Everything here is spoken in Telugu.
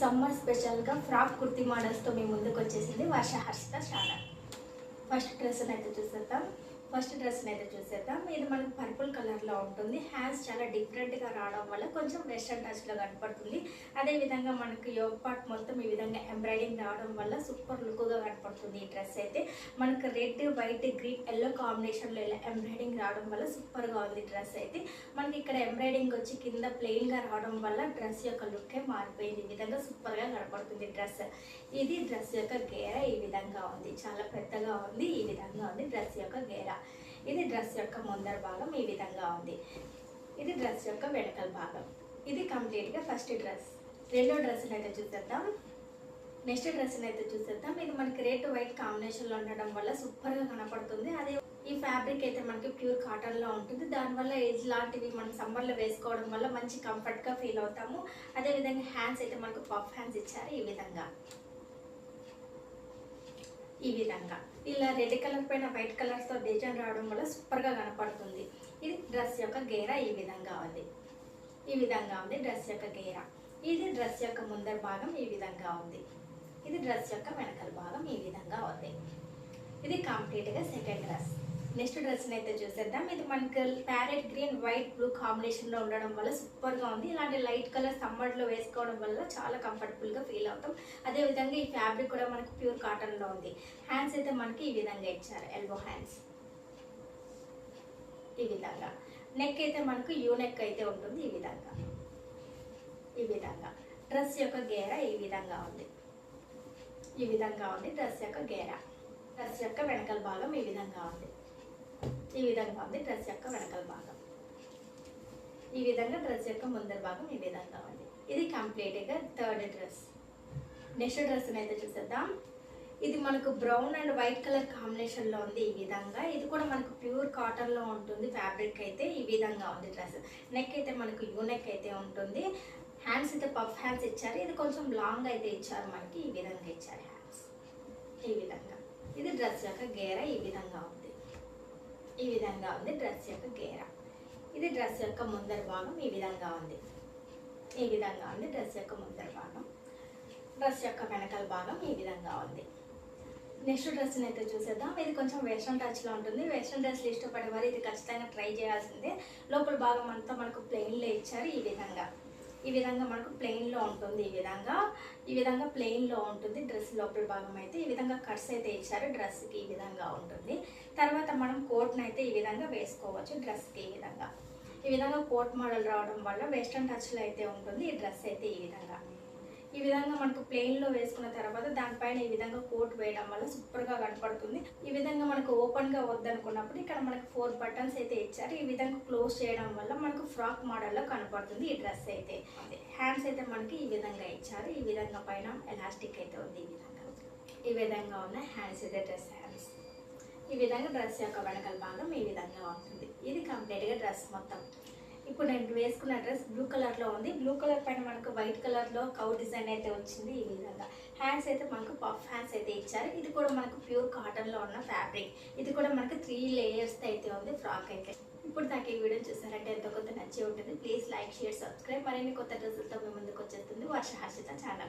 సమ్మర్ స్పెషల్గా ఫ్రాక్ కుర్తీ మోడల్స్తో మీ ముందుకు వచ్చేసింది వర్ష హర్షిత ఛానల్. ఫస్ట్ డ్రెస్ అయితే చూసేద్దాం. ఇది మనకు పర్పుల్ కలర్లో ఉంటుంది. హ్యాండ్స్ చాలా డిఫరెంట్గా రావడం వల్ల కొంచెం వెస్టర్న్ టచ్లో కనపడుతుంది. అదేవిధంగా మనకు యోగ్ పార్ట్ మొత్తం ఈ విధంగా ఎంబ్రాయిడింగ్ రావడం వల్ల సూపర్ లుక్గా కనపడుతుంది. ఈ డ్రెస్ అయితే మనకు రెడ్, వైట్, గ్రీన్, ఎల్లో కాంబినేషన్లో ఇలా ఎంబ్రాయిడింగ్ రావడం వల్ల సూపర్గా ఉంది. డ్రెస్ అయితే మనకి ఇక్కడ ఎంబ్రాయిడింగ్ వచ్చి కింద ప్లెయిన్గా రావడం వల్ల డ్రెస్ యొక్క లుక్కే మారిపోయింది. ఈ విధంగా సూపర్గా కనపడుతుంది డ్రెస్. ఇది డ్రెస్ యొక్క గేర ఈ విధంగా ఉంది. చాలా పెద్దగా ఉంది. ఈ విధంగా ఉంది డ్రెస్ యొక్క గేర. ఇది డ్రెస్ యొక్క ముందర భాగం ఈ విధంగా ఉంది. ఇది డ్రెస్ యొక్క వెనకల భాగం. ఇది కంప్లీట్గా ఫస్ట్ డ్రెస్. రెండో డ్రెస్ని అయితే చూసేద్దాం. నెక్స్ట్ డ్రెస్ని అయితే చూసేద్దాం. ఇది మనకి రెడ్, వైట్ కాంబినేషన్లో ఉండడం వల్ల సూపర్గా కనపడుతుంది. అదే ఈ ఫ్యాబ్రిక్ అయితే మనకి ప్యూర్ కాటన్లో ఉంటుంది. దానివల్ల ఇలాంటివి మనం సమ్మర్లో వేసుకోవడం వల్ల మంచి కంఫర్ట్గా ఫీల్ అవుతాము. అదేవిధంగా హ్యాండ్స్ అయితే మనకు పఫ్ హ్యాండ్స్ ఇచ్చారు. ఈ విధంగా ఇలా రెడ్ కలర్ పైన వైట్ కలర్స్తో డిజైన్ రావడం వల్ల సూపర్గా కనపడుతుంది. ఇది డ్రెస్ యొక్క గేర ఈ విధంగా ఉంది. డ్రెస్ యొక్క గేర. ఇది డ్రెస్ యొక్క ముందర భాగం ఈ విధంగా ఉంది. ఇది డ్రెస్ యొక్క వెనకల భాగం ఈ విధంగా ఉంది. ఇది కంప్లీట్గా సెకండ్ డ్రెస్. నెక్స్ట్ డ్రెస్ని అయితే చూసేద్దాం. ఇది మనకి ప్యారెట్ గ్రీన్, వైట్, బ్లూ కాంబినేషన్లో ఉండడం వల్ల సూపర్గా ఉంది. ఇలాంటి లైట్ కలర్ సమ్మర్లో వేసుకోవడం వల్ల చాలా కంఫర్టబుల్గా ఫీల్ అవుతాం. అదేవిధంగా ఈ ఫ్యాబ్రిక్ కూడా మనకు ప్యూర్ కాటన్లో ఉంది. హ్యాండ్స్ అయితే మనకి ఈ విధంగా ఇచ్చారు, ఎల్బో హ్యాండ్స్ ఈ విధంగా. నెక్ అయితే మనకు యూ నెక్ అయితే ఉంటుంది. ఈ విధంగా డ్రెస్ యొక్క గేర ఈ విధంగా ఉంది. డ్రెస్ యొక్క గేర. డ్రెస్ యొక్క వెనకల భాగం ఈ విధంగా ఉంది. డ్రెస్ యొక్క వెనకల భాగం. ఈ విధంగా డ్రెస్ యొక్క ముందర భాగం ఈ విధంగా ఉంది. ఇది కంప్లీట్గా థర్డ్ డ్రెస్. నెక్స్ట్ డ్రెస్ని అయితే చూసేద్దాం. ఇది మనకు బ్రౌన్ అండ్ వైట్ కలర్ కాంబినేషన్లో ఉంది. ఈ విధంగా ఇది కూడా మనకు ప్యూర్ కాటన్లో ఉంటుంది. ఫ్యాబ్రిక్ అయితే ఈ విధంగా ఉంది డ్రెస్. నెక్ అయితే మనకు యూ నెక్ అయితే ఉంటుంది. హ్యాండ్స్ అయితే పఫ్ హ్యాండ్స్ ఇచ్చారు. ఇది కొంచెం లాంగ్ అయితే ఇచ్చారు మనకి. ఈ విధంగా ఇచ్చారు హ్యాండ్స్ ఈ విధంగా. ఇది డ్రెస్ యొక్క గేర ఈ విధంగా ఉంది. డ్రెస్ యొక్క గేర. ఇది డ్రెస్ యొక్క ముందర భాగం ఈ విధంగా ఉంది. డ్రెస్ యొక్క ముందర భాగం. డ్రెస్ యొక్క వెనకల భాగం ఈ విధంగా ఉంది. నెక్స్ట్ డ్రెస్ని అయితే చూసేద్దాం. ఇది కొంచెం వెస్ట్రన్ టచ్లో ఉంటుంది. వెస్ట్రన్ డ్రెస్లు ఇష్టపడే వారు ఇది ఖచ్చితంగా ట్రై చేయాల్సిందే. లోపల భాగం అంతా మనకు ప్లెయిన్లో ఇచ్చారు. ఈ విధంగా మనకు ప్లెయిన్లో ఉంటుంది. ఈ విధంగా ప్లెయిన్లో ఉంటుంది డ్రెస్ లోపల భాగం అయితే. ఈ విధంగా కట్స్ అయితే ఇచ్చారు. డ్రెస్కి ఈ విధంగా ఉంటుంది. తర్వాత మనం కోట్ని అయితే ఈ విధంగా వేసుకోవచ్చు. డ్రెస్కి ఈ విధంగా కోట్ మోడల్ రావడం వల్ల వెస్ట్రన్ టచ్లో అయితే ఉంటుంది. ఈ డ్రెస్ అయితే ఈ విధంగా మనకు ప్లెయిన్లో వేసుకున్న తర్వాత దానిపైన ఈ విధంగా కోట్ వేయడం వల్ల సూపర్గా కనపడుతుంది. ఈ విధంగా మనకు ఓపెన్గా వద్దనుకున్నప్పుడు ఇక్కడ మనకు 4 బటన్స్ అయితే ఇచ్చారు. ఈ విధంగా క్లోజ్ చేయడం వల్ల మనకు ఫ్రాక్ మోడల్లో కనపడుతుంది ఈ డ్రెస్ అయితే. హ్యాండ్స్ అయితే మనకి ఈ విధంగా ఇచ్చారు. ఈ విధంగా పైన ఎలాస్టిక్ అయితే ఉంది. ఈ విధంగా ఉన్న హ్యాండ్స్ అయితే డ్రెస్ హ్యాండ్స్. ఈ విధంగా డ్రెస్ యొక్క వెనకల భాగం ఈ విధంగా ఉంటుంది. ఇది కంప్లీట్గా డ్రెస్ మొత్తం. ఇప్పుడు నేను వేసుకున్న డ్రెస్ బ్లూ కలర్లో ఉంది. బ్లూ కలర్ పైన మనకు వైట్ కలర్లో కౌ డిజైన్ అయితే వచ్చింది. ఈ విధంగా హ్యాండ్స్ అయితే మనకు పఫ్ హ్యాండ్స్ అయితే ఇచ్చారు. ఇది కూడా మనకు ప్యూర్ కాటన్లో ఉన్న ఫ్యాబ్రిక్. ఇది కూడా మనకు 3 లేయర్స్ అయితే ఉంది ఫ్రాక్ అయితే. ఇప్పుడు నాకు ఈ వీడియో చూసారంటే ఎంతో కొంత నచ్చి ఉంటుంది. Please like, share, subscribe. మరిన్ని కొత్త డ్రెస్సులతో మీ ముందుకు వచ్చేస్తుంది వర్ష హర్షిత ఛానల్.